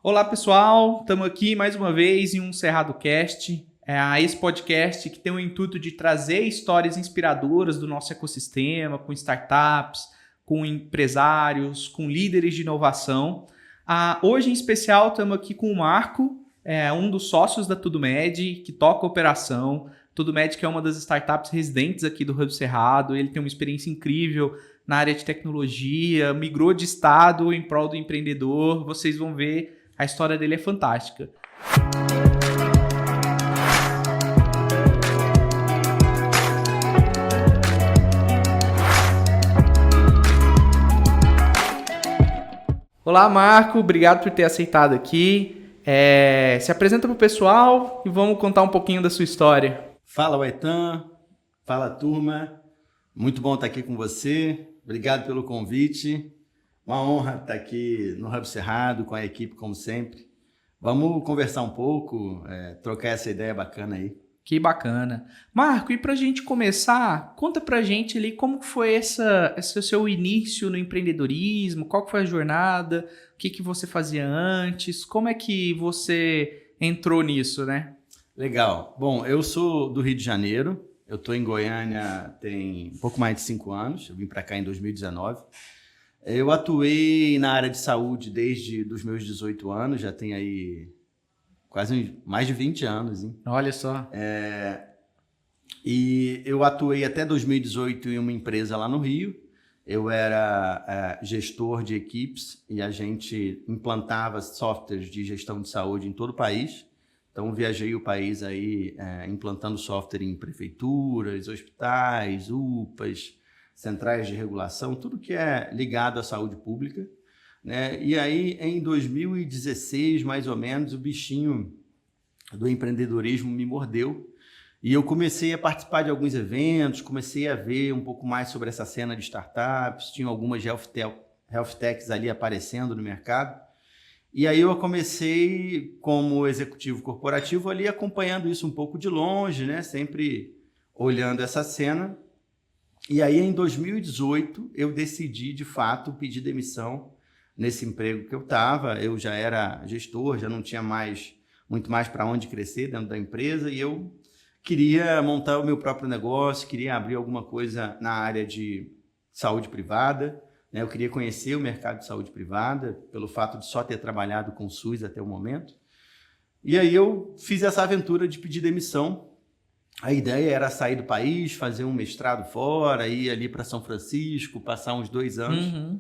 Olá pessoal, estamos aqui mais uma vez em um Cerrado Cast, esse podcast que tem o intuito de trazer histórias inspiradoras do nosso ecossistema, com startups, com empresários, com líderes de inovação. Hoje em especial estamos aqui com o Marco, um dos sócios da TudoMed, que toca a operação. TudoMed que é uma das startups residentes aqui do Hub Cerrado, ele tem uma experiência incrível na área de tecnologia, migrou de estado em prol do empreendedor, vocês vão ver. A história dele é fantástica. Olá, Marco. Obrigado por ter aceitado aqui. Se apresenta para o pessoal e vamos contar um pouquinho da sua história. Fala, Waitan. Fala, turma. Muito bom estar aqui com você. Obrigado pelo convite. Uma honra estar aqui no Hub Cerrado com a equipe, como sempre. Vamos conversar um pouco, trocar essa ideia bacana aí. Que bacana. Marco, e para a gente começar, conta para a gente ali como foi esse seu início no empreendedorismo, qual que foi a jornada, o que você fazia antes, como é que você entrou nisso, né? Legal. Bom, eu sou do Rio de Janeiro, eu estou em Goiânia tem um pouco mais de 5 anos, eu vim para cá em 2019. Eu atuei na área de saúde desde os meus 18 anos, já tem aí quase mais de 20 anos, hein? Olha só. E eu atuei até 2018 em uma empresa lá no Rio. Eu era gestor de equipes e a gente implantava softwares de gestão de saúde em todo o país. Então, viajei o país aí implantando software em prefeituras, hospitais, UPAs, centrais de regulação, tudo que é ligado à saúde pública, né? E aí, em 2016, mais ou menos, o bichinho do empreendedorismo me mordeu e eu comecei a participar de alguns eventos, comecei a ver um pouco mais sobre essa cena de startups, tinha algumas health techs ali aparecendo no mercado. E aí eu comecei como executivo corporativo ali acompanhando isso um pouco de longe, né? Sempre olhando essa cena. E aí, em 2018, eu decidi, de fato, pedir demissão nesse emprego que eu estava. Eu já era gestor, já não tinha muito mais para onde crescer dentro da empresa e eu queria montar o meu próprio negócio, queria abrir alguma coisa na área de saúde privada, né? Eu queria conhecer o mercado de saúde privada, pelo fato de só ter trabalhado com o SUS até o momento. E aí eu fiz essa aventura de pedir demissão. A ideia era sair do país, fazer um mestrado fora, ir ali para São Francisco, passar uns 2 anos. Uhum.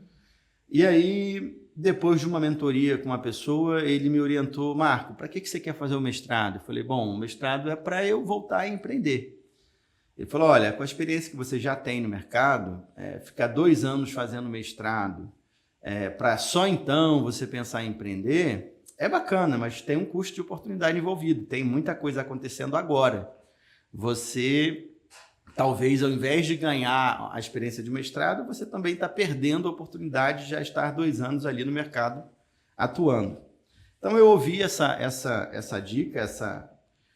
E aí, depois de uma mentoria com uma pessoa, ele me orientou: Marco, para que você quer fazer o mestrado? Eu falei: bom, o mestrado é para eu voltar a empreender. Ele falou: olha, com a experiência que você já tem no mercado, ficar 2 anos fazendo mestrado, para só então você pensar em empreender, é bacana, mas tem um custo de oportunidade envolvido, tem muita coisa acontecendo agora. Você, talvez, ao invés de ganhar a experiência de mestrado, você também está perdendo a oportunidade de já estar 2 anos ali no mercado atuando. Então, eu ouvi essa dica,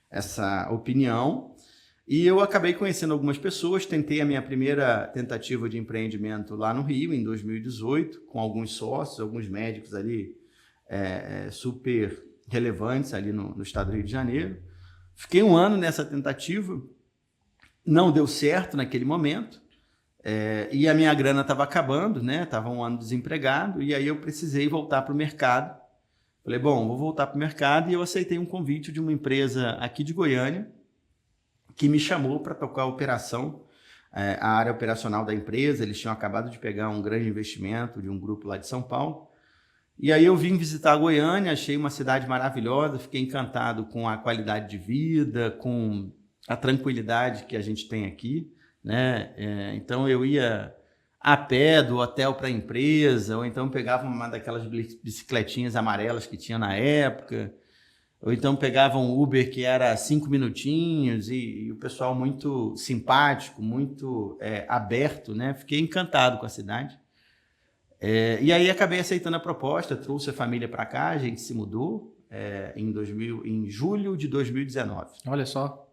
essa opinião, e eu acabei conhecendo algumas pessoas. Tentei a minha primeira tentativa de empreendimento lá no Rio, em 2018, com alguns sócios, alguns médicos ali super relevantes ali no estado do Rio de Janeiro. Fiquei 1 ano nessa tentativa, não deu certo naquele momento, e a minha grana estava acabando, né? Estava 1 ano desempregado, e aí eu precisei voltar para o mercado. Falei: bom, vou voltar para o mercado, e eu aceitei um convite de uma empresa aqui de Goiânia, que me chamou para tocar a operação, a área operacional da empresa. Eles tinham acabado de pegar um grande investimento de um grupo lá de São Paulo. E aí eu vim visitar a Goiânia, achei uma cidade maravilhosa, fiquei encantado com a qualidade de vida, com a tranquilidade que a gente tem aqui, né? Então eu ia a pé do hotel para a empresa, ou então pegava uma daquelas bicicletinhas amarelas que tinha na época, ou então pegava um Uber que era 5 minutinhos e o pessoal muito simpático, muito aberto, né? Fiquei encantado com a cidade. E aí acabei aceitando a proposta, trouxe a família para cá, a gente se mudou em julho de 2019. Olha só.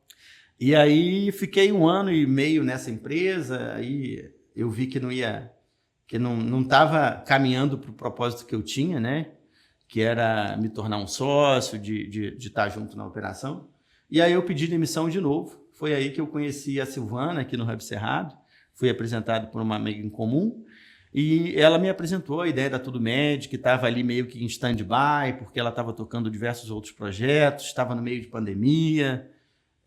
E aí fiquei 1 ano e meio nessa empresa, aí eu vi que não estava caminhando para o propósito que eu tinha, né? que era me tornar um sócio, de estar junto na operação. E aí eu pedi demissão de novo. Foi aí que eu conheci a Silvana, aqui no Hub Cerrado. Fui apresentado por uma amiga em comum. E ela me apresentou a ideia da Tudo Med, que estava ali meio que em stand-by, porque ela estava tocando diversos outros projetos, estava no meio de pandemia.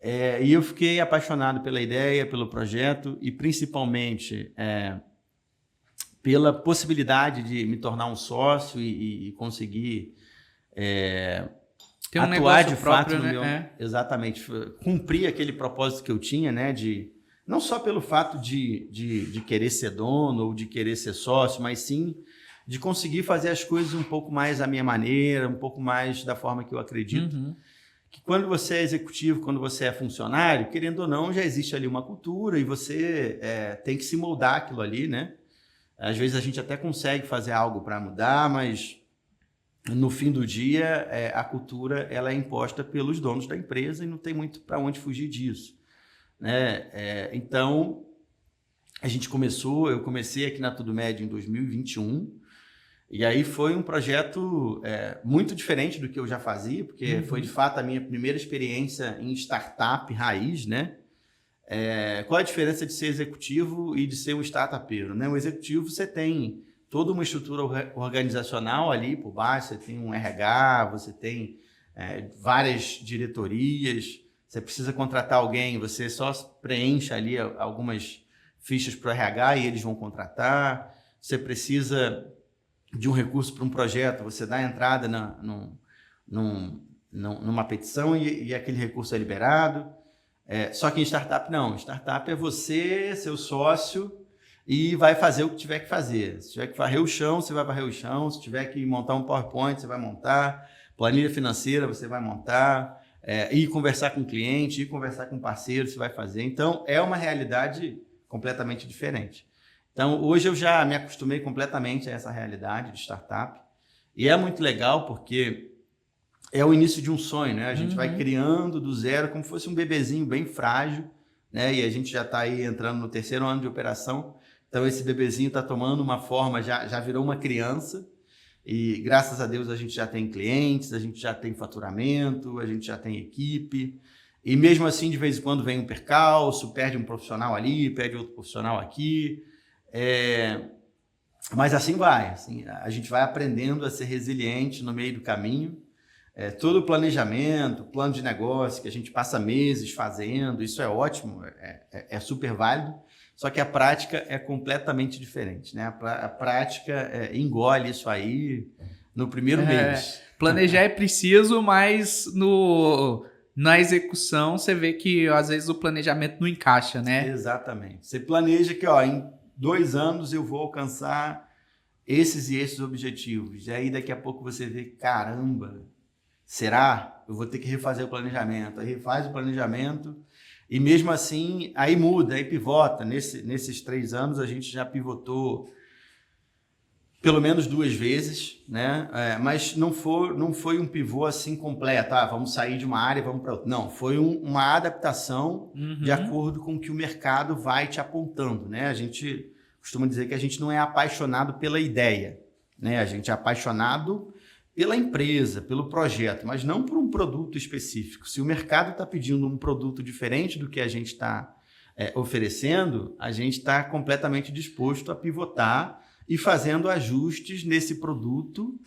E eu fiquei apaixonado pela ideia, pelo projeto e principalmente pela possibilidade de me tornar um sócio e conseguir ter um atuar negócio de próprio, fato no né? meu... Exatamente, cumprir aquele propósito que eu tinha, né, não só pelo fato de querer ser dono ou de querer ser sócio, mas sim de conseguir fazer as coisas um pouco mais à minha maneira, um pouco mais da forma que eu acredito. Uhum. Que quando você é executivo, quando você é funcionário, querendo ou não, já existe ali uma cultura e você tem que se moldar aquilo ali, né? Às vezes a gente até consegue fazer algo para mudar, mas no fim do dia a cultura ela é imposta pelos donos da empresa e não tem muito para onde fugir disso, né? Então eu comecei aqui na Tudo Med em 2021. E aí foi um projeto muito diferente do que eu já fazia, porque foi de fato a minha primeira experiência em startup raiz, né? Qual a diferença de ser executivo e de ser um startupeiro, né? O executivo você tem toda uma estrutura organizacional ali por baixo, você tem um RH, você tem várias diretorias, você precisa contratar alguém, você só preenche ali algumas fichas para o RH e eles vão contratar, você precisa de um recurso para um projeto, você dá a entrada numa petição e aquele recurso é liberado. Só que em startup não. Startup é você, seu sócio, e vai fazer o que tiver que fazer. Se tiver que varrer o chão, você vai varrer o chão. Se tiver que montar um PowerPoint, você vai montar. Planilha financeira, você vai montar. Ir conversar com o cliente, ir conversar com o parceiro, você vai fazer. Então, é uma realidade completamente diferente. Então, hoje eu já me acostumei completamente a essa realidade de startup. E é muito legal porque é o início de um sonho, né? A gente vai criando do zero como se fosse um bebezinho bem frágil, né? E a gente já está aí entrando no 3º ano de operação. Então, esse bebezinho está tomando uma forma, já virou uma criança. E, graças a Deus, a gente já tem clientes, a gente já tem faturamento, a gente já tem equipe. E, mesmo assim, de vez em quando vem um percalço, perde um profissional ali, perde outro profissional aqui. Mas assim vai, assim, a gente vai aprendendo a ser resiliente no meio do caminho. Todo o planejamento, plano de negócio que a gente passa meses fazendo, isso é ótimo, é super válido, só que a prática é completamente diferente, né? A prática engole isso aí no primeiro mês. Planejar é preciso, mas na execução você vê que às vezes o planejamento não encaixa, né? Exatamente. Você planeja que em 2 anos eu vou alcançar esses e esses objetivos. E aí daqui a pouco você vê, caramba, será? Eu vou ter que refazer o planejamento. Aí refaz o planejamento e mesmo assim aí muda, aí pivota. Nesses 3 anos a gente já pivotou pelo menos 2 vezes, né? Mas não foi um pivô assim completo. Vamos sair de uma área e vamos para outra. Não, foi uma adaptação de acordo com o que o mercado vai te apontando, né? A gente costuma dizer que a gente não é apaixonado pela ideia, né? A gente é apaixonado pela empresa, pelo projeto, mas não por um produto específico. Se o mercado está pedindo um produto diferente do que a gente está oferecendo, a gente está completamente disposto a pivotar e fazendo ajustes nesse produto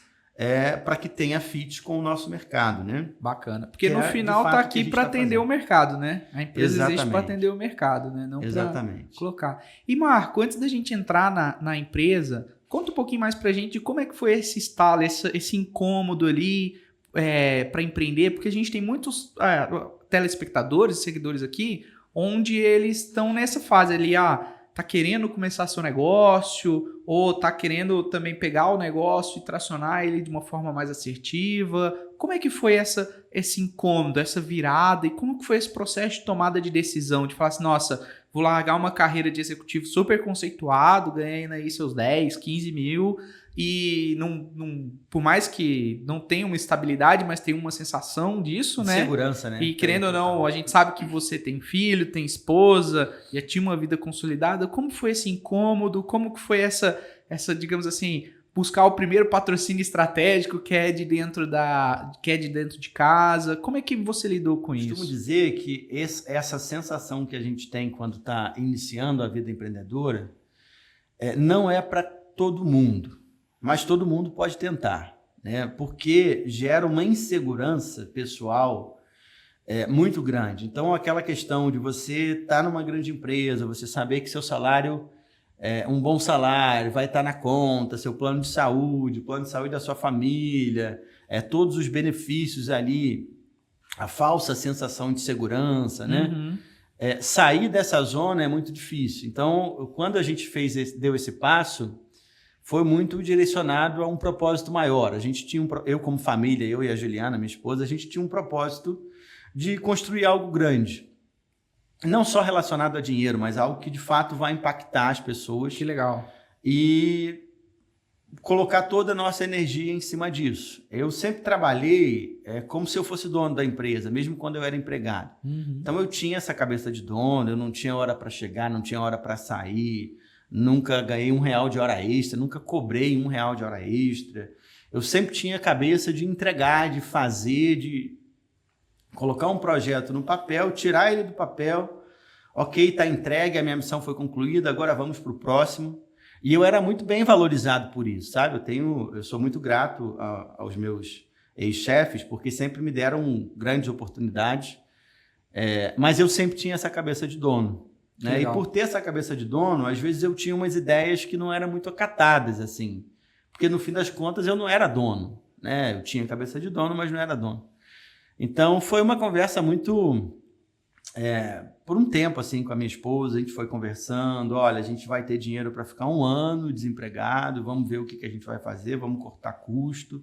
para que tenha fit com o nosso mercado, né? Bacana. Porque no final está aqui para atender o mercado, né? A empresa existe para atender o mercado, né? Não para colocar. E Marco, antes da gente entrar na empresa, conta um pouquinho mais para a gente de como é que foi esse estalo, esse incômodo ali para empreender, porque a gente tem muitos telespectadores, seguidores aqui, onde eles estão nessa fase ali, tá querendo começar seu negócio ou tá querendo também pegar o negócio e tracionar ele de uma forma mais assertiva. Como é que foi esse incômodo, essa virada e como que foi esse processo de tomada de decisão, de falar assim, nossa, vou largar uma carreira de executivo super conceituado, ganhando aí seus 10, 15 mil e por mais que não tenha uma estabilidade, mas tem uma sensação disso, né? Segurança, né? E querendo ou não, a gente sabe que você tem filho, tem esposa, já tinha uma vida consolidada. Como foi esse incômodo? Como que foi essa, digamos assim, buscar o primeiro patrocínio estratégico que é de dentro de casa. Como é que você lidou com isso? Costumo dizer que essa sensação que a gente tem quando está iniciando a vida empreendedora não é para todo mundo, mas todo mundo pode tentar, né? Porque gera uma insegurança pessoal muito grande. Então, aquela questão de você estar numa grande empresa, você saber que seu salário um bom salário, vai estar na conta, seu plano de saúde, o plano de saúde da sua família, todos os benefícios ali, a falsa sensação de segurança, né? Uhum. Sair dessa zona é muito difícil. Então, quando a gente deu esse passo, foi muito direcionado a um propósito maior. A gente tinha eu como família, eu e a Juliana, minha esposa, a gente tinha um propósito de construir algo grande. Não só relacionado a dinheiro, mas algo que de fato vai impactar as pessoas. Que legal. E colocar toda a nossa energia em cima disso. Eu sempre trabalhei como se eu fosse dono da empresa, mesmo quando eu era empregado. Uhum. Então eu tinha essa cabeça de dono, eu não tinha hora para chegar, não tinha hora para sair, nunca ganhei R$1 de hora extra, nunca cobrei R$1 de hora extra. Eu sempre tinha a cabeça de entregar, de fazer, de colocar um projeto no papel, tirar ele do papel, ok, está entregue, a minha missão foi concluída, agora vamos para o próximo. E eu era muito bem valorizado por isso, sabe? Eu sou muito grato aos meus ex-chefes, porque sempre me deram grandes oportunidades, mas eu sempre tinha essa cabeça de dono. Né? E por ter essa cabeça de dono, às vezes eu tinha umas ideias que não eram muito acatadas, assim, porque no fim das contas eu não era dono, né? Eu tinha cabeça de dono, mas não era dono. Então, foi uma conversa muito... por um tempo, assim, com a minha esposa, a gente foi conversando, olha, a gente vai ter dinheiro para ficar 1 ano desempregado, vamos ver o que a gente vai fazer, vamos cortar custo.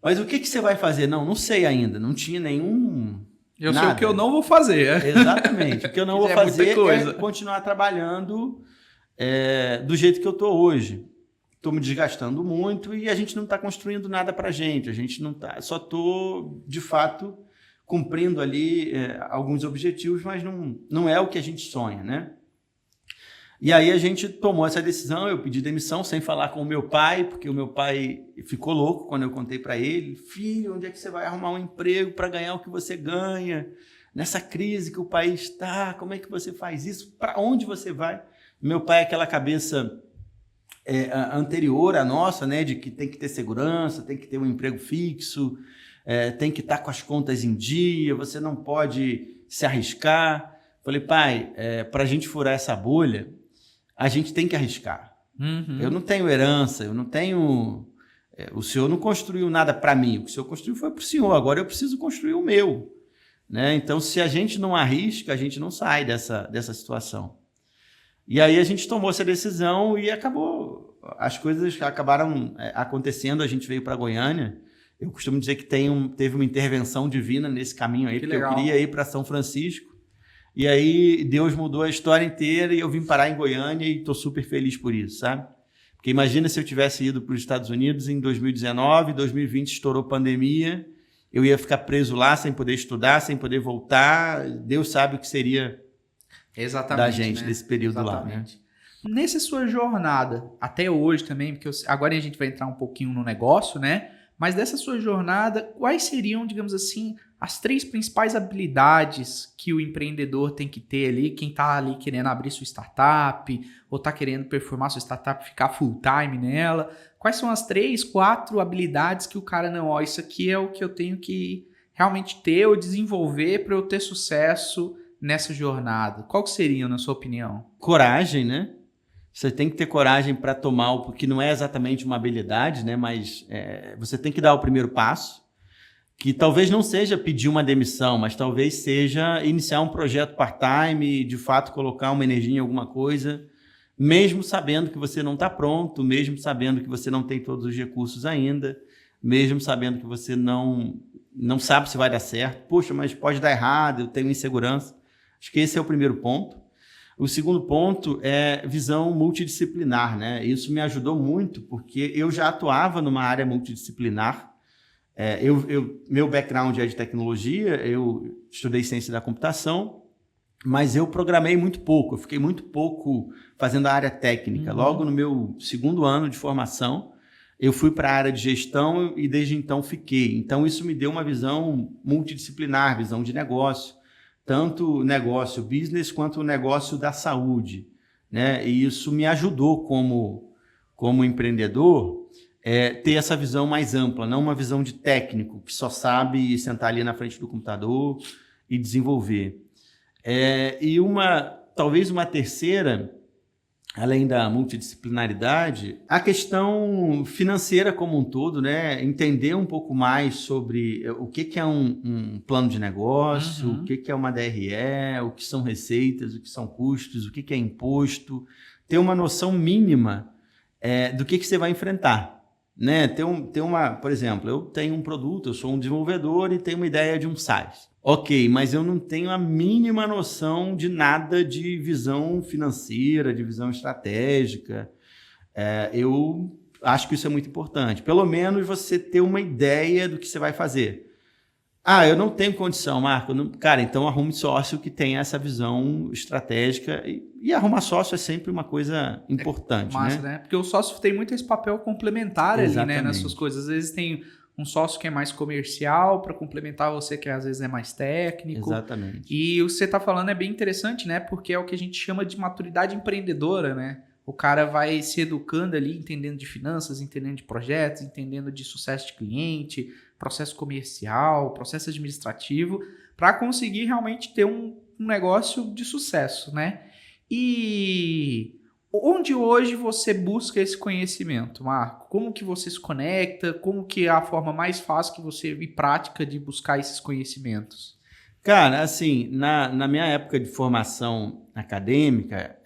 Mas o que você vai fazer? Não sei ainda, não tinha nenhum... Eu sei o que eu não vou fazer. Exatamente, o que eu não vou fazer é continuar trabalhando do jeito que eu estou hoje. Estou me desgastando muito e a gente não está construindo nada para a gente não está, só estou, de fato, cumprindo ali alguns objetivos, mas não é o que a gente sonha, né? E aí a gente tomou essa decisão, eu pedi demissão sem falar com o meu pai, porque o meu pai ficou louco quando eu contei para ele, filho, onde é que você vai arrumar um emprego para ganhar o que você ganha? Nessa crise que o país está, como é que você faz isso? Para onde você vai? Meu pai é aquela cabeça... anterior à nossa, né, de que tem que ter segurança, tem que ter um emprego fixo, tem que estar com as contas em dia, você não pode se arriscar. Falei, pai, para a gente furar essa bolha, a gente tem que arriscar. Uhum. Eu não tenho herança, eu não tenho... o senhor não construiu nada para mim, o que o senhor construiu foi para o senhor, agora eu preciso construir o meu. Né? Então, se a gente não arrisca, a gente não sai dessa situação. E aí a gente tomou essa decisão e acabou. As coisas acabaram acontecendo, a gente veio para Goiânia. Eu costumo dizer que teve uma intervenção divina nesse caminho aí, porque eu queria ir para São Francisco. E aí Deus mudou a história inteira e eu vim parar em Goiânia e estou super feliz por isso, sabe? Porque imagina se eu tivesse ido para os Estados Unidos em 2019, 2020 estourou pandemia, eu ia ficar preso lá sem poder estudar, sem poder voltar. Deus sabe o que seria... Exatamente, da gente, né? Nesse período. Exatamente. Lá, né? Nessa sua jornada, até hoje também, porque agora a gente vai entrar um pouquinho no negócio, né? Mas dessa sua jornada, quais seriam, digamos assim, as 3 principais habilidades que o empreendedor tem que ter ali, quem está ali querendo abrir sua startup, ou está querendo performar sua startup, ficar full time nela? Quais são as 3, 4 habilidades que o cara, não, isso aqui é o que eu tenho que realmente ter ou desenvolver para eu ter sucesso nessa jornada? Qual que seriam, na sua opinião? Coragem, né? Você tem que ter coragem para tomar, porque não é exatamente uma habilidade, né? Mas você tem que dar o primeiro passo, que talvez não seja pedir uma demissão, mas talvez seja iniciar um projeto part-time, de fato colocar uma energia em alguma coisa, mesmo sabendo que você não está pronto, mesmo sabendo que você não tem todos os recursos ainda, mesmo sabendo que você não sabe se vai dar certo. Poxa, mas pode dar errado, eu tenho insegurança. Acho que esse é o primeiro ponto. O segundo ponto é visão multidisciplinar, né? Isso me ajudou muito, porque eu já atuava numa área multidisciplinar. Meu background é de tecnologia, eu estudei ciência da computação, mas eu programei muito pouco, eu fiquei muito pouco fazendo a área técnica. Logo no meu segundo ano de formação, eu fui para a área de gestão e desde então fiquei. Então isso me deu uma visão multidisciplinar, visão de negócio, tanto negócio business quanto o negócio da saúde, né? E isso me ajudou como empreendedor ter essa visão mais ampla, não uma visão de técnico que só sabe sentar ali na frente do computador e desenvolver. E talvez uma terceira, além da multidisciplinaridade, a questão financeira como um todo, né? Entender um pouco mais sobre o que é um plano de negócio, o que é uma DRE, o que são receitas, o que são custos, o que é imposto, ter uma noção mínima do que você vai enfrentar. Né? Por exemplo, eu tenho um produto, eu sou um desenvolvedor e tenho uma ideia de um SaaS. Ok, mas eu não tenho a mínima noção de nada de visão financeira, de visão estratégica. Eu acho que isso é muito importante. Pelo menos você ter uma ideia do que você vai fazer. Eu não tenho condição, Marco. Cara, então arrume sócio que tenha essa visão estratégica. E arrumar sócio é sempre uma coisa importante. Massa, né? Porque o sócio tem muito esse papel complementar ali, né? Nas suas coisas. Às vezes tem um sócio que é mais comercial para complementar você que às vezes é mais técnico. Exatamente. E o que você está falando é bem interessante, né? Porque é o que a gente chama de maturidade empreendedora, né? O cara vai se educando ali, entendendo de finanças, entendendo de projetos, entendendo de sucesso de cliente, processo comercial, processo administrativo, para conseguir realmente ter um negócio de sucesso, né? E onde hoje você busca esse conhecimento, Marco? Como que você se conecta? Como que é a forma mais fácil que você e prática de buscar esses conhecimentos? Cara, assim, na minha época de formação acadêmica,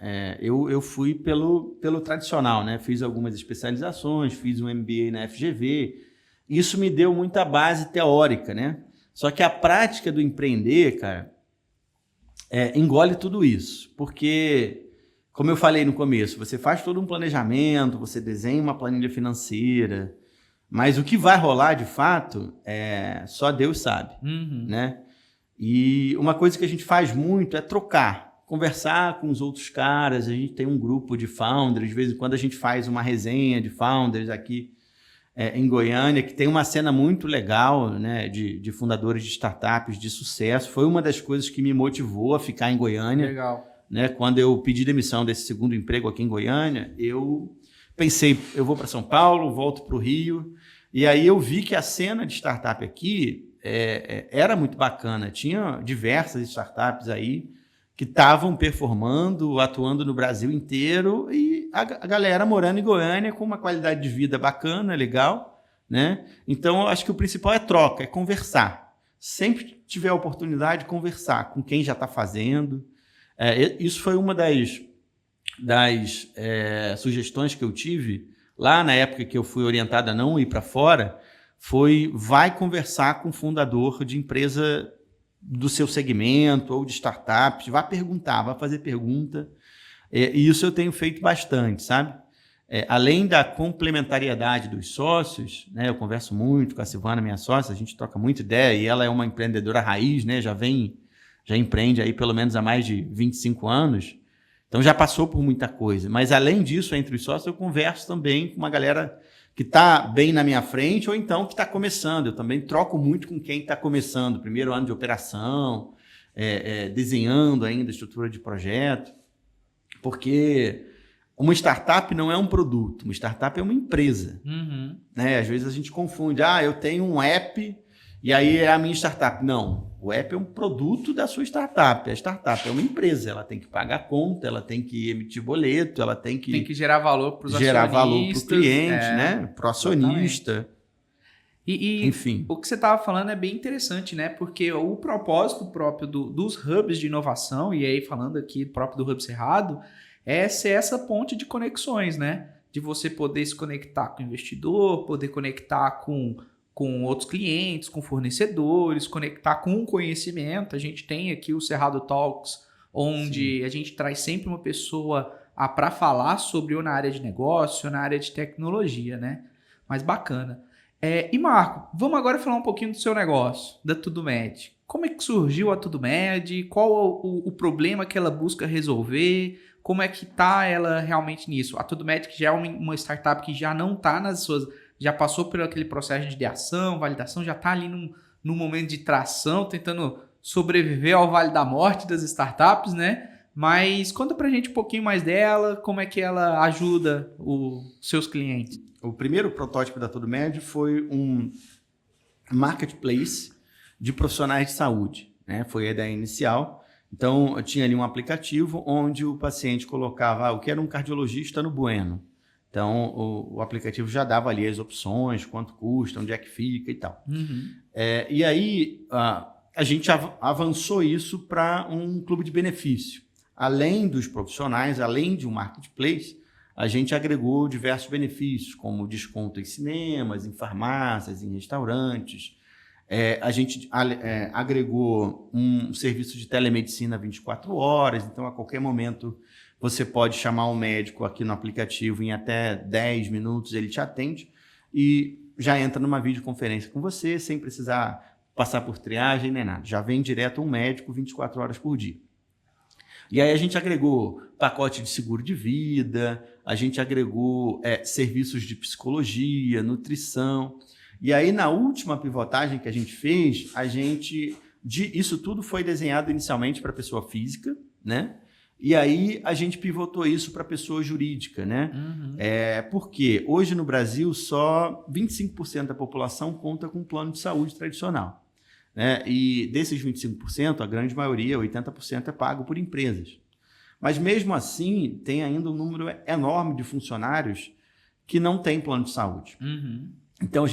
eu fui pelo tradicional, né? Fiz algumas especializações, fiz um MBA na FGV. Isso me deu muita base teórica, né? Só que a prática do empreender, cara, engole tudo isso. Porque, como eu falei no começo, você faz todo um planejamento, você desenha uma planilha financeira, mas o que vai rolar de fato, só Deus sabe, né? E uma coisa que a gente faz muito é trocar, conversar com os outros caras. A gente tem um grupo de founders, de vez em quando a gente faz uma resenha de founders aqui em Goiânia, que tem uma cena muito legal, né, de fundadores de startups de sucesso. Foi uma das coisas que me motivou a ficar em Goiânia. Legal. Né? Quando eu pedi demissão desse segundo emprego aqui em Goiânia, eu pensei, eu vou para São Paulo, volto para o Rio. E aí eu vi que a cena de startup aqui era muito bacana. Tinha diversas startups aí que estavam performando, atuando no Brasil inteiro, e a galera morando em Goiânia com uma qualidade de vida bacana, legal, né? Então, eu acho que o principal é troca, é conversar. Sempre tiver a oportunidade de conversar com quem já está fazendo. Isso foi uma das sugestões que eu tive lá na época que eu fui orientado a não ir para fora, vai conversar com o fundador de empresa do seu segmento ou de startups, vai perguntar, vai fazer pergunta. E isso eu tenho feito bastante, sabe? Além da complementariedade dos sócios, né? Eu converso muito com a Silvana, minha sócia, a gente troca muita ideia, e ela é uma empreendedora raiz, né? Já empreende aí pelo menos há mais de 25 anos, então já passou por muita coisa. Mas além disso, entre os sócios, eu converso também com uma galera que está bem na minha frente ou então que está começando. Eu também troco muito com quem está começando, primeiro ano de operação, desenhando ainda a estrutura de projeto, porque uma startup não é um produto, uma startup é uma empresa. Né? Às vezes a gente confunde, eu tenho um app e aí é a minha startup. Não, o app é um produto da sua startup. A startup é uma empresa, ela tem que pagar conta, ela tem que emitir boleto, ela tem que gerar valor para os acionistas. Gerar valor para o cliente, né? Para o acionista. Enfim. O que você estava falando é bem interessante, né? Porque o propósito próprio dos hubs de inovação, e aí falando aqui próprio do Hub Cerrado, é ser essa ponte de conexões, né? De você poder se conectar com o investidor, poder conectar com outros clientes, com fornecedores, conectar com o conhecimento. A gente tem aqui o Cerrado Talks, onde a gente traz sempre uma pessoa para falar sobre ou na área de negócio, ou na área de tecnologia, né? Mas bacana. E Marco, vamos agora falar um pouquinho do seu negócio, da Tudo Med. como é que surgiu a TudoMed? Qual o problema que ela busca resolver? Como é que tá ela realmente nisso? A TudoMed, que já é uma startup que já não tá nas suas... Já passou por aquele processo de ideação, validação, já tá ali num momento de tração, tentando sobreviver ao vale da morte das startups, né? Mas conta pra gente um pouquinho mais dela, como é que ela ajuda os seus clientes. O primeiro protótipo da TudoMed foi um marketplace de profissionais de saúde, né? Foi a ideia inicial. Então, eu tinha ali um aplicativo onde o paciente colocava eu quero um cardiologista no Bueno. Então, o aplicativo já dava ali as opções, quanto custa, onde é que fica e tal. Uhum. E aí, a gente avançou isso para um clube de benefício. Além dos profissionais, além de um marketplace, a gente agregou diversos benefícios, como desconto em cinemas, em farmácias, em restaurantes. A gente agregou um serviço de telemedicina 24 horas, então a qualquer momento você pode chamar um médico aqui no aplicativo, em até 10 minutos ele te atende e já entra numa videoconferência com você, sem precisar passar por triagem nem nada. Já vem direto um médico 24 horas por dia. E aí a gente agregou pacote de seguro de vida, a gente agregou serviços de psicologia, nutrição. E aí na última pivotagem que a gente fez, isso tudo foi desenhado inicialmente para pessoa física, né? E aí a gente pivotou isso para pessoa jurídica, né? Uhum. Porque hoje no Brasil só 25% da população conta com plano de saúde tradicional. Né? E desses 25%, a grande maioria, 80%, é pago por empresas. Mas mesmo assim, tem ainda um número enorme de funcionários que não têm plano de saúde. Uhum. Então,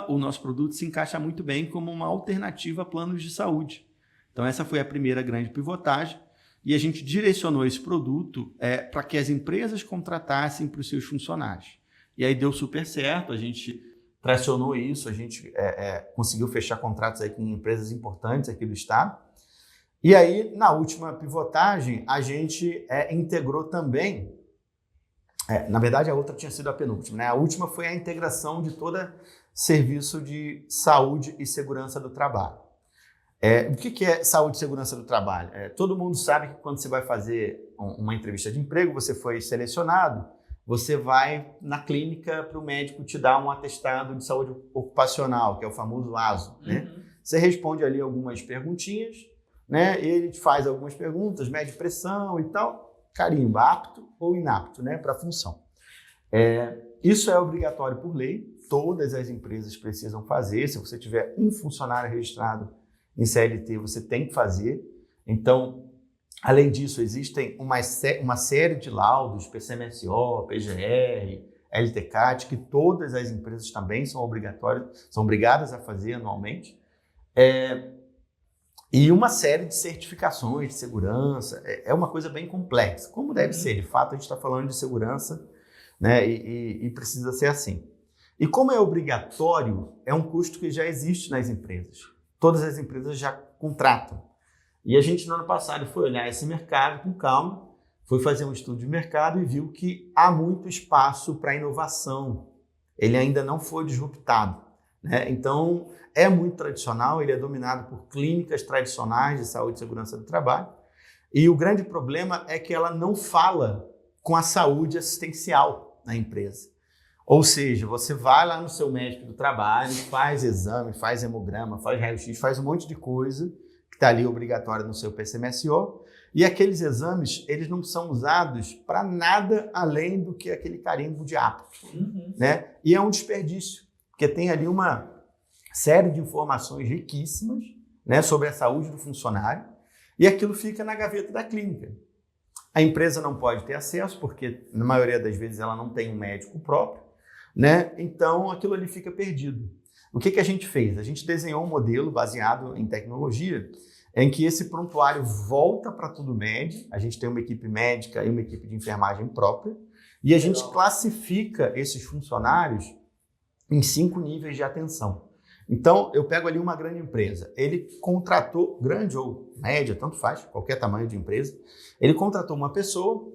o nosso produto se encaixa muito bem como uma alternativa a planos de saúde. Então, essa foi a primeira grande pivotagem e a gente direcionou esse produto para que as empresas contratassem para os seus funcionários. E aí deu super certo, a gente tracionou isso, a gente conseguiu fechar contratos aí com empresas importantes aqui do estado. E aí, na última pivotagem, a gente integrou também... na verdade, a outra tinha sido a penúltima, né? A última foi a integração de todo serviço de saúde e segurança do trabalho. O que é saúde e segurança do trabalho? Todo mundo sabe que quando você vai fazer uma entrevista de emprego, você foi selecionado, você vai na clínica para o médico te dar um atestado de saúde ocupacional, que é o famoso ASO. Né? Você responde ali algumas perguntinhas, né? Ele te faz algumas perguntas, mede pressão e tal, carimba, apto ou inapto, né, para a função. Isso é obrigatório por lei, todas as empresas precisam fazer. Se você tiver um funcionário registrado em CLT, você tem que fazer. Então, além disso, existem uma série de laudos, PCMSO, PGR, LTCAT, que todas as empresas também são obrigadas a fazer anualmente. E uma série de certificações de segurança. É uma coisa bem complexa, como deve ser. De fato, a gente está falando de segurança, né? E precisa ser assim. E como é obrigatório, é um custo que já existe nas empresas. Todas as empresas já contratam. E a gente, no ano passado, foi olhar esse mercado com calma, foi fazer um estudo de mercado e viu que há muito espaço para inovação. Ele ainda não foi disruptado, né? Então, é muito tradicional, ele é dominado por clínicas tradicionais de saúde e segurança do trabalho. E o grande problema é que ela não fala com a saúde assistencial na empresa. Ou seja, você vai lá no seu médico do trabalho, faz exame, faz hemograma, faz raio-x, faz um monte de coisa que está ali obrigatória no seu PCMSO, e aqueles exames, eles não são usados para nada além do que aquele carimbo de apto. Né? E é um desperdício, porque tem ali uma série de informações riquíssimas, né, sobre a saúde do funcionário, e aquilo fica na gaveta da clínica. A empresa não pode ter acesso, porque na maioria das vezes ela não tem um médico próprio, né? Então aquilo ali fica perdido. O que a gente fez? A gente desenhou um modelo baseado em tecnologia em que esse prontuário volta para a TudoMed, a gente tem uma equipe médica e uma equipe de enfermagem própria, e a gente classifica esses funcionários em 5 níveis de atenção. Então, eu pego ali uma grande empresa, ele contratou, grande ou média, tanto faz, qualquer tamanho de empresa, ele contratou uma pessoa,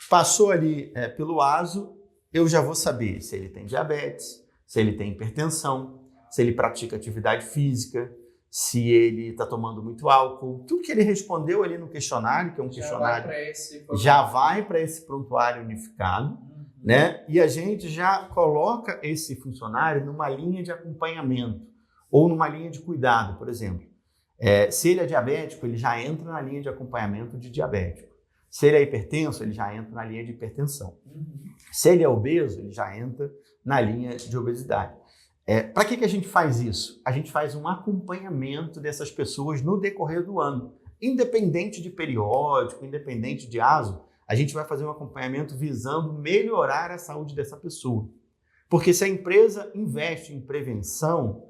passou ali pelo ASO, eu já vou saber se ele tem diabetes, se ele tem hipertensão, se ele pratica atividade física, se ele está tomando muito álcool. Tudo que ele respondeu ali no questionário, que é um questionário, já vai para esse prontuário unificado, né? E a gente já coloca esse funcionário numa linha de acompanhamento ou numa linha de cuidado, por exemplo. Se ele é diabético, ele já entra na linha de acompanhamento de diabético. Se ele é hipertenso, ele já entra na linha de hipertensão. Se ele é obeso, ele já entra na linha de obesidade. Para que a gente faz isso? A gente faz um acompanhamento dessas pessoas no decorrer do ano. Independente de periódico, independente de ASO, a gente vai fazer um acompanhamento visando melhorar a saúde dessa pessoa. Porque se a empresa investe em prevenção,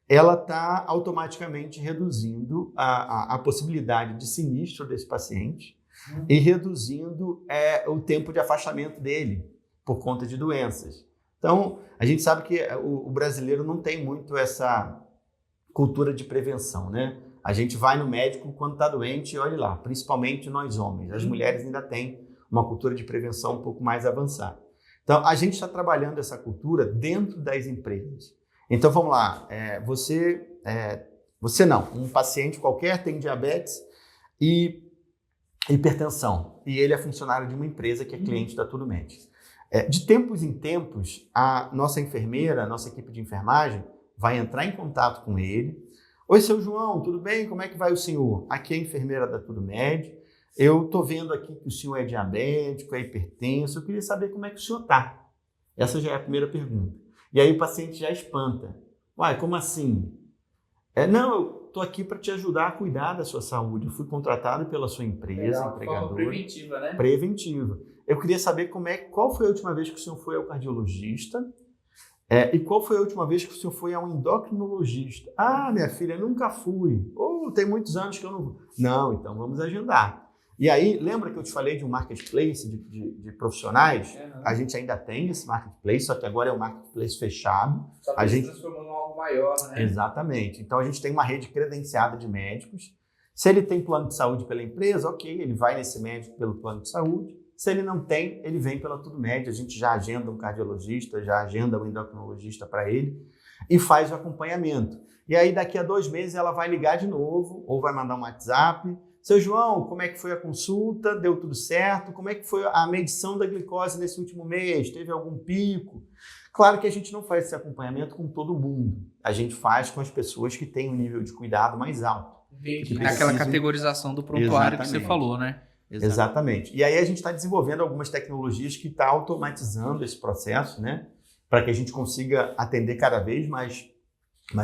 ela está automaticamente reduzindo a possibilidade de sinistro desse paciente e reduzindo o tempo de afastamento dele por conta de doenças. Então, a gente sabe que o brasileiro não tem muito essa cultura de prevenção, né? A gente vai no médico quando está doente e olha lá, principalmente nós homens. As mulheres ainda têm uma cultura de prevenção um pouco mais avançada. Então, a gente está trabalhando essa cultura dentro das empresas. Então, vamos lá. Você não. Um paciente qualquer tem diabetes e hipertensão. E ele é funcionário de uma empresa que é cliente da Tudo Med. De tempos em tempos, a nossa enfermeira, a nossa equipe de enfermagem vai entrar em contato com ele. Oi, seu João, tudo bem? Como é que vai o senhor? Aqui é a enfermeira da Tudo Med. Eu estou vendo aqui que o senhor é diabético, é hipertenso. Eu queria saber como é que o senhor está. Essa já é a primeira pergunta. E aí o paciente já espanta. Uai, como assim? Não, eu estou aqui para te ajudar a cuidar da sua saúde. Eu fui contratado pela sua empresa, empregadora. Preventiva, né? Preventiva. Eu queria saber qual foi a última vez que o senhor foi ao cardiologista e qual foi a última vez que o senhor foi ao endocrinologista. Ah, minha filha, nunca fui. Tem muitos anos que eu não vou. Não, então vamos agendar. E aí, lembra que eu te falei de um marketplace de profissionais? A gente ainda tem esse marketplace, só que agora é um marketplace fechado. Só que se transformou em algo maior, né? Exatamente. Então, a gente tem uma rede credenciada de médicos. Se ele tem plano de saúde pela empresa, ok, ele vai nesse médico pelo plano de saúde. Se ele não tem, ele vem pela Tudo Med. A gente já agenda um cardiologista, já agenda um endocrinologista para ele e faz o acompanhamento. E aí, daqui a 2 meses, ela vai ligar de novo ou vai mandar um WhatsApp. Seu João, como é que foi a consulta? Deu tudo certo? Como é que foi a medição da glicose nesse último mês? Teve algum pico? Claro que a gente não faz esse acompanhamento com todo mundo. A gente faz com as pessoas que têm um nível de cuidado mais alto. Naquela categorização do prontuário que você falou, né? Exatamente. E aí a gente está desenvolvendo algumas tecnologias que estão automatizando esse processo, né? Para que a gente consiga atender cada vez mais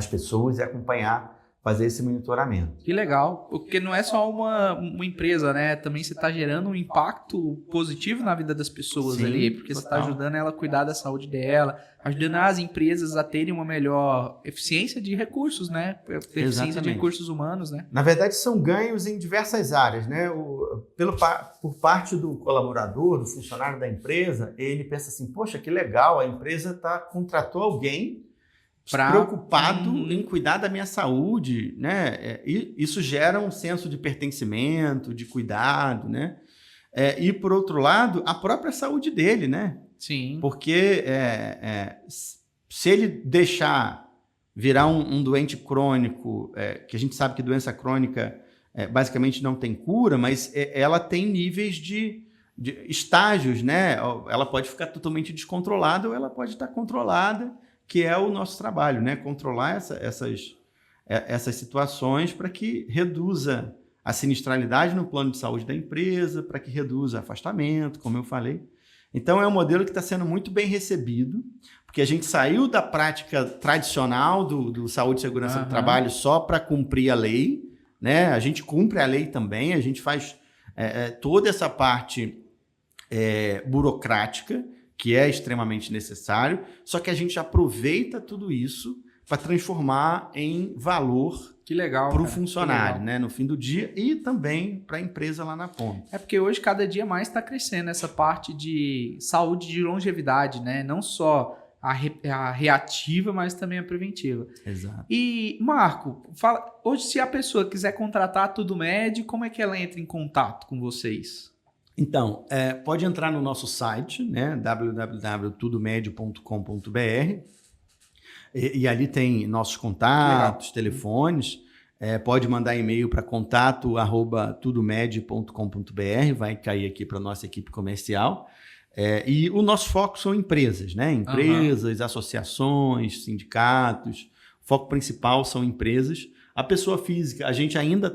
pessoas e acompanhar, fazer esse monitoramento. Que legal, porque não é só uma empresa, né? Também você está gerando um impacto positivo na vida das pessoas. Sim, ali, porque você está ajudando ela a cuidar da saúde dela, ajudando as empresas a terem uma melhor eficiência de recursos, né? Eficiência de recursos humanos, né? Na verdade, são ganhos em diversas áreas, né? Por parte do colaborador, do funcionário da empresa, ele pensa assim, poxa, que legal, a empresa contratou alguém preocupado em cuidar da minha saúde, né? Isso gera um senso de pertencimento, de cuidado, né? E, por outro lado, a própria saúde dele, né? Sim. Porque se ele deixar virar um doente crônico, que a gente sabe que doença crônica basicamente não tem cura, mas ela tem níveis de estágios, né? Ela pode ficar totalmente descontrolada ou ela pode estar controlada, que é o nosso trabalho, né? Controlar essas situações para que reduza a sinistralidade no plano de saúde da empresa, para que reduza o afastamento, como eu falei. Então, é um modelo que está sendo muito bem recebido, porque a gente saiu da prática tradicional do saúde e segurança do trabalho só para cumprir a lei, né? A gente cumpre a lei também, a gente faz toda essa parte burocrática, que é extremamente necessário, só que a gente aproveita tudo isso para transformar em valor para o funcionário, né, no fim do dia e também para a empresa lá na ponta. É porque hoje cada dia mais está crescendo essa parte de saúde de longevidade, né? Não só a reativa, mas também a preventiva. Exato. E, Marco, fala, hoje se a pessoa quiser contratar a Tudo Med, como é que ela entra em contato com vocês? Então, pode entrar no nosso site, né, www.tudomed.com.br, e ali tem nossos contatos, telefones. pode mandar e-mail para contato@tudomed.com.br, vai cair aqui para a nossa equipe comercial. E o nosso foco são empresas, né? Empresas, associações, sindicatos. O foco principal são empresas. A pessoa física, a gente ainda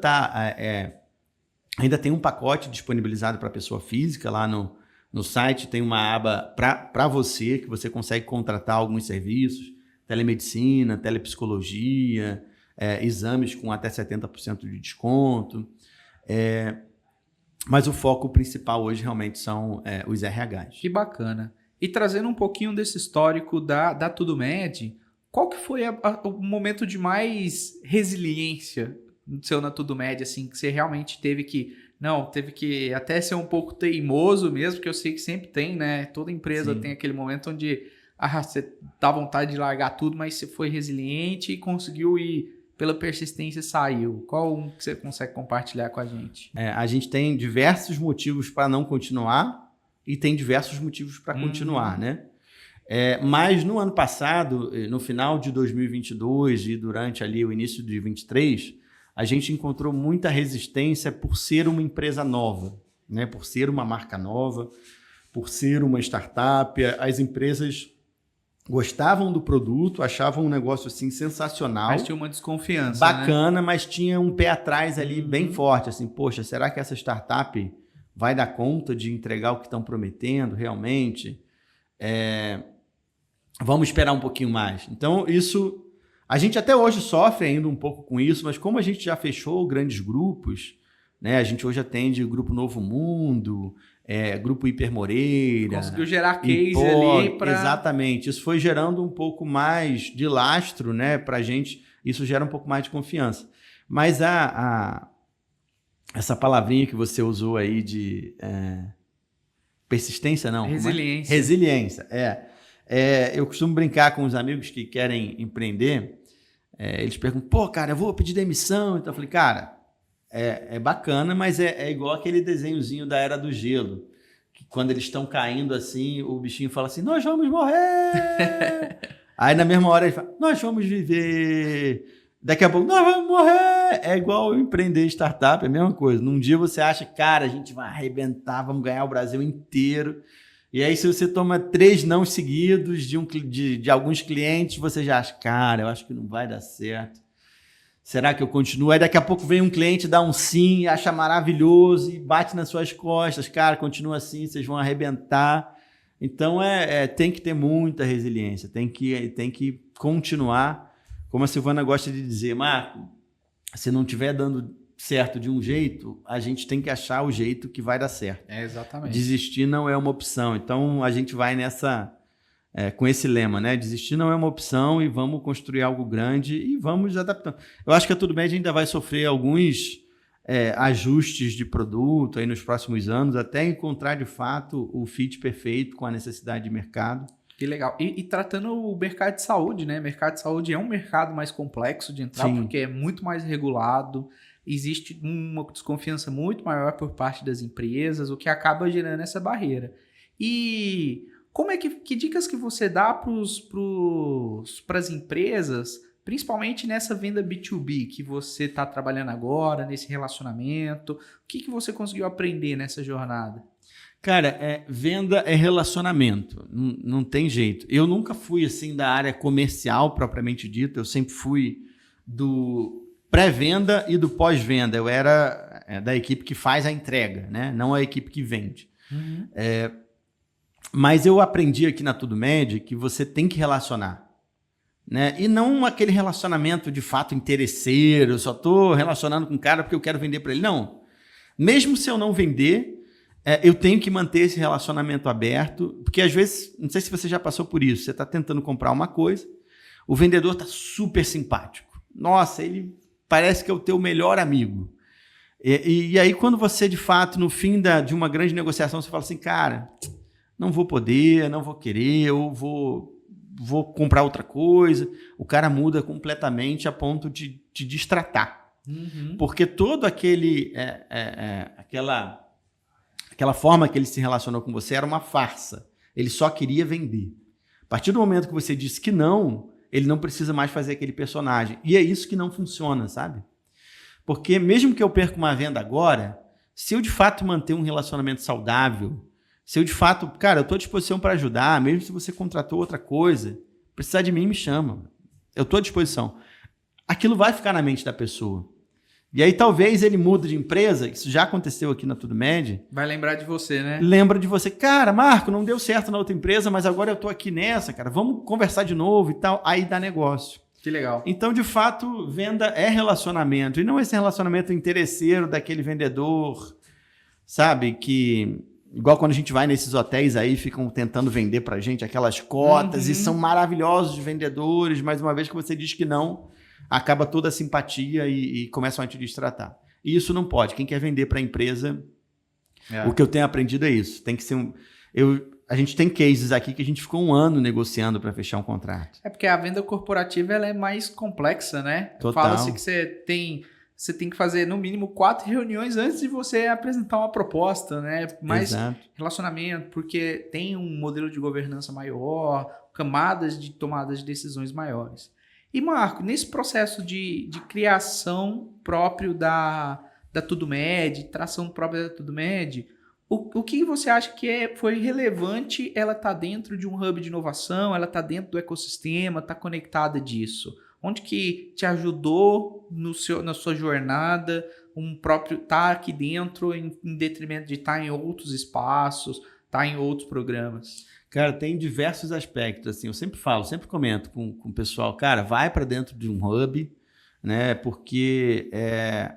ainda tem um pacote disponibilizado para a pessoa física lá no site, tem uma aba para você, que você consegue contratar alguns serviços, telemedicina, telepsicologia, exames com até 70% de desconto. Mas o foco principal hoje realmente são os RHs. Que bacana. E trazendo um pouquinho desse histórico da Tudo Med, qual que foi o momento de mais resiliência seu na Tudo Med, assim, que você realmente teve que até ser um pouco teimoso mesmo, porque eu sei que sempre tem, né? Toda empresa tem aquele momento onde você dá vontade de largar tudo, mas você foi resiliente e conseguiu ir pela persistência, saiu. Qual um que você consegue compartilhar com a gente? A gente tem diversos motivos para não continuar e tem diversos motivos para continuar, né? Mas no ano passado, no final de 2022 e durante ali o início de 2023, a gente encontrou muita resistência por ser uma empresa nova, né? Por ser uma marca nova, por ser uma startup. As empresas gostavam do produto, achavam um negócio assim sensacional. Mas tinha uma desconfiança, bacana, né? Mas tinha um pé atrás ali bem forte, assim, poxa, será que essa startup vai dar conta de entregar o que estão prometendo realmente? Vamos esperar um pouquinho mais. Então, isso... A gente até hoje sofre ainda um pouco com isso, mas como a gente já fechou grandes grupos, né? A gente hoje atende o Grupo Novo Mundo, Grupo Hiper Moreira. Conseguiu gerar case ali para... Exatamente. Isso foi gerando um pouco mais de lastro, né? Para a gente, isso gera um pouco mais de confiança. Mas essa palavrinha que você usou aí de persistência, não? Resiliência. Resiliência, eu costumo brincar com os amigos que querem empreender, eles perguntam, pô, cara, eu vou pedir demissão. Então eu falei, cara, é bacana, mas é igual aquele desenhozinho da Era do Gelo, que quando eles estão caindo assim, o bichinho fala assim, nós vamos morrer! Aí na mesma hora ele fala, nós vamos viver! Daqui a pouco, nós vamos morrer! É igual empreender startup, é a mesma coisa. Num dia você acha, cara, a gente vai arrebentar, vamos ganhar o Brasil inteiro. E aí, se você toma 3 não seguidos de alguns clientes, você já acha, cara, eu acho que não vai dar certo. Será que eu continuo? Aí daqui a pouco vem um cliente, dá um sim, acha maravilhoso e bate nas suas costas. Cara, continua assim, vocês vão arrebentar. Então, tem que ter muita resiliência, tem que continuar. Como a Silvana gosta de dizer, Marco, se não estiver dando certo de um jeito, a gente tem que achar o jeito que vai dar certo. Exatamente. Desistir não é uma opção. Então, a gente vai com esse lema, né? Desistir não é uma opção e vamos construir algo grande e vamos adaptando. Eu acho que a Tudo Med ainda vai sofrer alguns ajustes de produto aí nos próximos anos, até encontrar, de fato, o fit perfeito com a necessidade de mercado. Que legal. E tratando o mercado de saúde, né? O mercado de saúde é um mercado mais complexo de entrar, porque é muito mais regulado. Existe uma desconfiança muito maior por parte das empresas, o que acaba gerando essa barreira. E que dicas que você dá para as empresas, principalmente nessa venda B2B que você está trabalhando agora, nesse relacionamento? O que você conseguiu aprender nessa jornada? Cara, venda é relacionamento, não tem jeito. Eu nunca fui assim da área comercial propriamente dita, eu sempre fui do pré-venda e do pós-venda. Eu era da equipe que faz a entrega, né? Não a equipe que vende. Uhum. Mas eu aprendi aqui na Tudo Med que você tem que relacionar, né? E não aquele relacionamento de fato interesseiro, eu só estou relacionando com o cara porque eu quero vender para ele. Não. Mesmo se eu não vender, eu tenho que manter esse relacionamento aberto, porque às vezes, não sei se você já passou por isso, você está tentando comprar uma coisa, o vendedor está super simpático. Nossa, ele parece que é o teu melhor amigo. E aí, quando você, de fato, no fim de uma grande negociação, você fala assim, cara, não vou poder, não vou querer, eu vou comprar outra coisa. O cara muda completamente a ponto de te destratar. Uhum. Porque todo aquela forma que ele se relacionou com você era uma farsa. Ele só queria vender. A partir do momento que você disse que não, ele não precisa mais fazer aquele personagem. E é isso que não funciona, sabe? Porque mesmo que eu perca uma venda agora, se eu de fato manter um relacionamento saudável, se eu de fato, cara, eu estou à disposição para ajudar, mesmo se você contratou outra coisa, precisar de mim, me chama. Eu estou à disposição. Aquilo vai ficar na mente da pessoa. E aí talvez ele mude de empresa, isso já aconteceu aqui na TudoMed. Vai lembrar de você, né? Lembra de você. Cara, Marco, não deu certo na outra empresa, mas agora eu estou aqui nessa, cara. Vamos conversar de novo e tal. Aí dá negócio. Que legal. Então, de fato, venda é relacionamento. E não esse relacionamento interesseiro daquele vendedor, sabe? Que, igual quando a gente vai nesses hotéis aí, ficam tentando vender pra gente aquelas cotas e são maravilhosos vendedores, mas uma vez que você diz que não, acaba toda a simpatia e começam a te destratar. E isso não pode. Quem quer vender para a empresa, o que eu tenho aprendido é isso. Tem que ser a gente tem cases aqui que a gente ficou 1 ano negociando para fechar um contrato. É porque a venda corporativa ela é mais complexa, né? Total. Fala-se que você tem que fazer no mínimo 4 reuniões antes de você apresentar uma proposta, né? Mais Exato. relacionamento, porque tem um modelo de governança maior, camadas de tomadas de decisões maiores. E, Marco, nesse processo de criação próprio da TudoMed, tração própria da TudoMed, o que você acha que foi relevante ela estar dentro de um hub de inovação, ela está dentro do ecossistema, está conectada disso? Onde que te ajudou na sua jornada, estar aqui dentro em detrimento de estar em outros espaços, estar em outros programas? Cara, tem diversos aspectos, assim, eu sempre falo, sempre comento com o pessoal, cara, vai para dentro de um hub, né, porque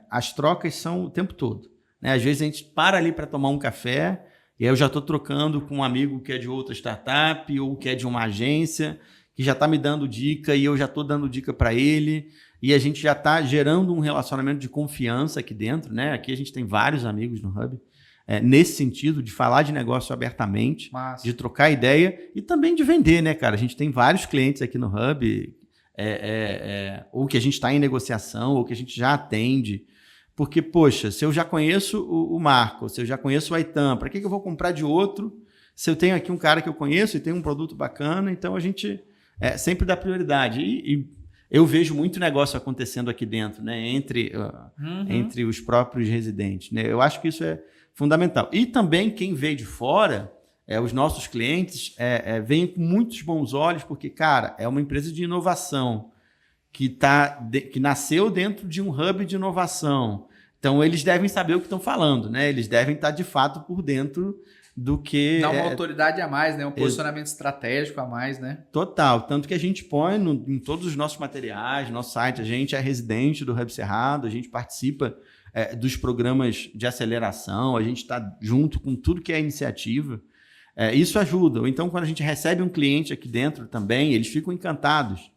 as trocas são o tempo todo, né? Às vezes a gente para ali para tomar um café e aí eu já estou trocando com um amigo que é de outra startup ou que é de uma agência, que já está me dando dica e eu já estou dando dica para ele e a gente já está gerando um relacionamento de confiança aqui dentro, né? Aqui a gente tem vários amigos no hub, nesse sentido, de falar de negócio abertamente, Massa. De trocar ideia e também de vender, né, cara? A gente tem vários clientes aqui no Hub, ou que a gente está em negociação, ou que a gente já atende. Porque, poxa, se eu já conheço o Marco, se eu já conheço o Aitan, para que eu vou comprar de outro se eu tenho aqui um cara que eu conheço e tem um produto bacana? Então, a gente sempre dá prioridade. E eu vejo muito negócio acontecendo aqui dentro, né? Entre os próprios residentes, né? Eu acho que isso é fundamental. E também quem veio de fora, os nossos clientes, vêm com muitos bons olhos, porque, cara, é uma empresa de inovação que nasceu dentro de um hub de inovação. Então, eles devem saber o que estão falando, né? Eles devem estar, de fato, por dentro do que... Dá uma autoridade a mais, né? Um posicionamento estratégico a mais, né? Total. Tanto que a gente põe em todos os nossos materiais, no nosso site, a gente é residente do Hub Cerrado, a gente participa dos programas de aceleração, a gente está junto com tudo que é iniciativa. Isso ajuda. Ou então, quando a gente recebe um cliente aqui dentro também, eles ficam encantados.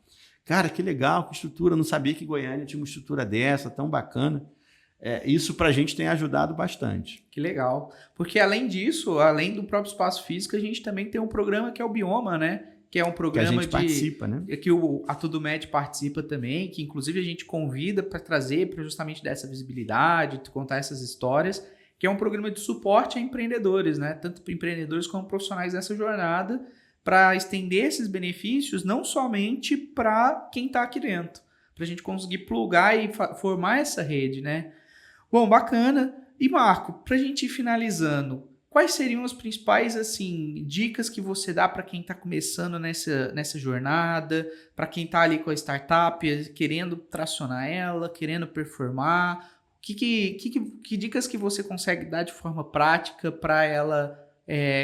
Cara, que legal, que estrutura, eu não sabia que Goiânia tinha uma estrutura dessa, tão bacana. Isso para a gente tem ajudado bastante. Que legal. Porque além disso, além do próprio espaço físico, a gente também tem um programa que é o Bioma, né? Que é um programa que a gente participa, né? Que a TudoMed participa também, que inclusive a gente convida para trazer, para justamente dar essa visibilidade, contar essas histórias, que é um programa de suporte a empreendedores, né? Tanto para empreendedores como profissionais dessa jornada, para estender esses benefícios não somente para quem está aqui dentro, para a gente conseguir plugar e formar essa rede, né? Bom, bacana. E Marco, para a gente ir finalizando, quais seriam as principais dicas que você dá para quem está começando nessa jornada, para quem está ali com a startup, querendo tracionar ela, querendo performar? Que dicas que você consegue dar de forma prática para ela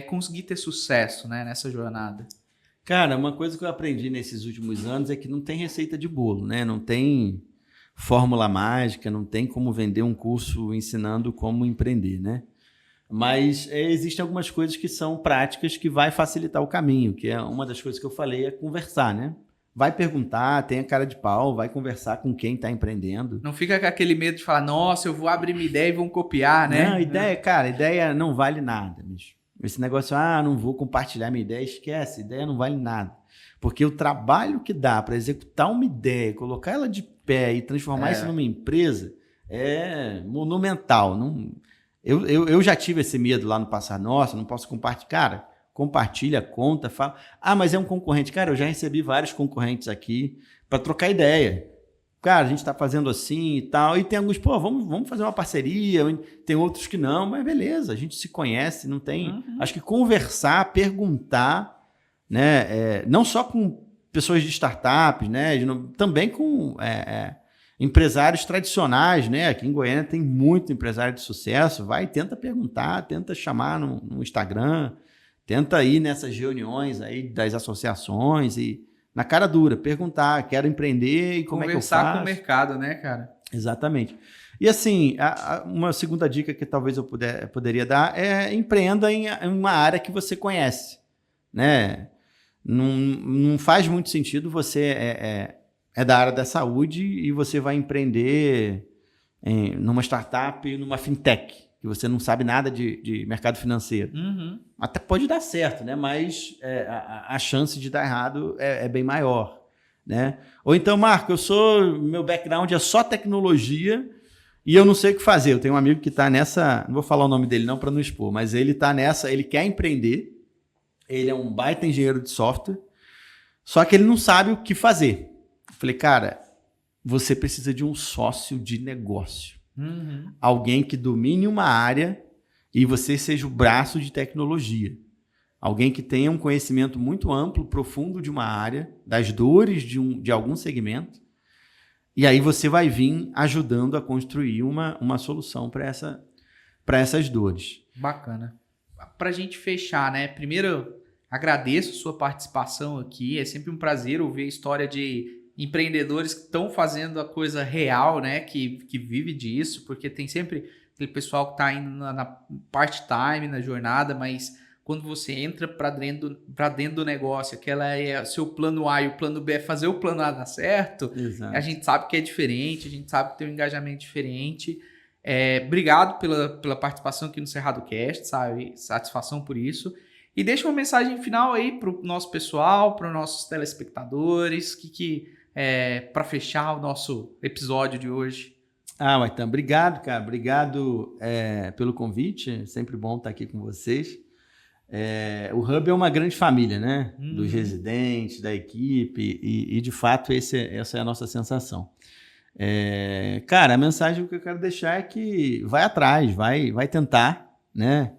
conseguir ter sucesso, né, nessa jornada? Cara, uma coisa que eu aprendi nesses últimos anos é que não tem receita de bolo, né? Não tem fórmula mágica, não tem como vender um curso ensinando como empreender, né? Mas existem algumas coisas que são práticas que vai facilitar o caminho, que é uma das coisas que eu falei, é conversar, né? Vai perguntar, tenha cara de pau, vai conversar com quem está empreendendo. Não fica com aquele medo de falar, nossa, eu vou abrir minha ideia e vão copiar, né? Não, ideia não vale nada, bicho. Esse negócio, não vou compartilhar minha ideia, esquece, ideia não vale nada. Porque o trabalho que dá para executar uma ideia, colocar ela de pé e transformar isso numa empresa é monumental. Eu já tive esse medo lá no passado. Nossa, não posso compartilhar. Cara, compartilha, conta, fala. Mas é um concorrente. Cara, eu já recebi vários concorrentes aqui para trocar ideia. cara, a gente está fazendo assim e tal. E tem alguns, pô, vamos fazer uma parceria. Tem outros que não, mas beleza, a gente se conhece, não tem... Acho que conversar, perguntar, né? Não só com pessoas de startups, né? Também com empresários tradicionais, né? Aqui em Goiânia tem muito empresário de sucesso. Vai e tenta perguntar, tenta chamar no Instagram, tenta ir nessas reuniões aí das associações e na cara dura, perguntar, quero empreender e como é que eu faço. Conversar com o mercado, né, cara? Exatamente. E assim, uma segunda dica que talvez eu poderia dar é empreenda em uma área que você conhece, né? Não faz muito sentido você é da área da saúde e você vai empreender numa startup, numa fintech, que você não sabe nada de mercado financeiro. Até pode dar certo, né? Mas a chance de dar errado é bem maior, né? Ou então, Marco, meu background é só tecnologia e eu não sei o que fazer. Eu tenho um amigo que está nessa, não vou falar o nome dele não para não expor, mas ele está nessa, ele quer empreender, ele é um baita engenheiro de software, só que ele não sabe o que fazer. Eu falei, cara, você precisa de um sócio de negócio. Alguém que domine uma área e você seja o braço de tecnologia. Alguém que tenha um conhecimento muito amplo, profundo de uma área, das dores de algum segmento, e aí você vai vir ajudando a construir uma solução para essas dores. Bacana. Para a gente fechar, né? Primeiro, agradeço a sua participação aqui. É sempre um prazer ouvir a história de empreendedores que estão fazendo a coisa real, né? Que vive disso, porque tem sempre aquele pessoal que está indo na part-time, na jornada, mas quando você entra para dentro do negócio, aquela é o seu plano A e o plano B é fazer o plano A dar certo, Exato. A gente sabe que é diferente, a gente sabe que tem um engajamento diferente. Obrigado pela participação aqui no Cerrado Cast, sabe? Satisfação por isso. E deixa uma mensagem final aí para o nosso pessoal, para os nossos telespectadores, para fechar o nosso episódio de hoje. Então, obrigado, cara. Obrigado pelo convite. É sempre bom estar aqui com vocês. O Hub é uma grande família, né? Dos residentes, da equipe, e de fato essa é a nossa sensação. Cara, a mensagem que eu quero deixar é que vai atrás, vai tentar, né?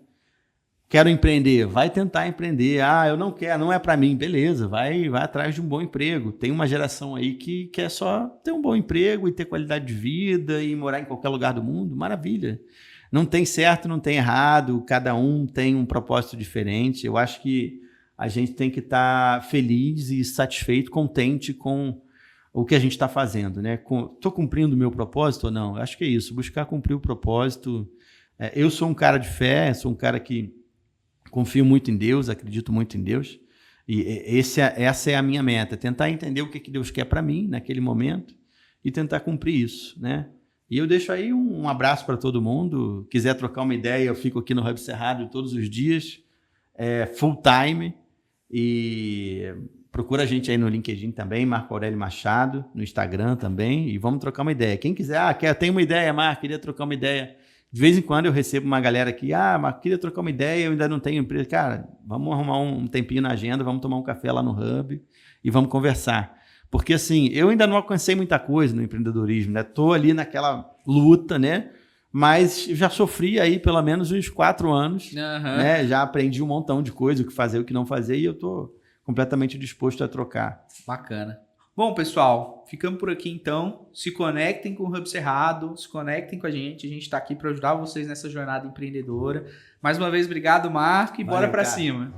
Quero empreender, vai tentar empreender. Eu não quero, não é para mim. Beleza, vai atrás de um bom emprego. Tem uma geração aí que quer só ter um bom emprego e ter qualidade de vida e morar em qualquer lugar do mundo. Maravilha. Não tem certo, não tem errado. Cada um tem um propósito diferente. Eu acho que a gente tem que estar feliz e satisfeito, contente com o que a gente está fazendo, né? Estou cumprindo o meu propósito ou não? Eu acho que é isso, buscar cumprir o propósito. Eu sou um cara de fé, sou um cara que confio muito em Deus, acredito muito em Deus. E essa é a minha meta, tentar entender o que Deus quer para mim naquele momento e tentar cumprir isso, né? E eu deixo aí um abraço para todo mundo. Quiser trocar uma ideia, eu fico aqui no Hub Cerrado todos os dias, full time. E procura a gente aí no LinkedIn também, Marco Aurélio Machado, no Instagram também, e vamos trocar uma ideia. Quem quiser, tem uma ideia, Marco, queria trocar uma ideia. De vez em quando eu recebo uma galera aqui, Marco, queria trocar uma ideia, eu ainda não tenho empresa. Cara, vamos arrumar um tempinho na agenda, vamos tomar um café lá no Hub e vamos conversar. Porque assim, eu ainda não alcancei muita coisa no empreendedorismo, né? Tô ali naquela luta, né? Mas já sofri aí pelo menos uns 4 anos, né? Já aprendi um montão de coisa, o que fazer, o que não fazer, e eu tô completamente disposto a trocar. Bacana. Bom, pessoal, ficamos por aqui então. Se conectem com o Hub Cerrado, se conectem com a gente está aqui para ajudar vocês nessa jornada empreendedora. Mais uma vez, obrigado, Marco, e bora para cima.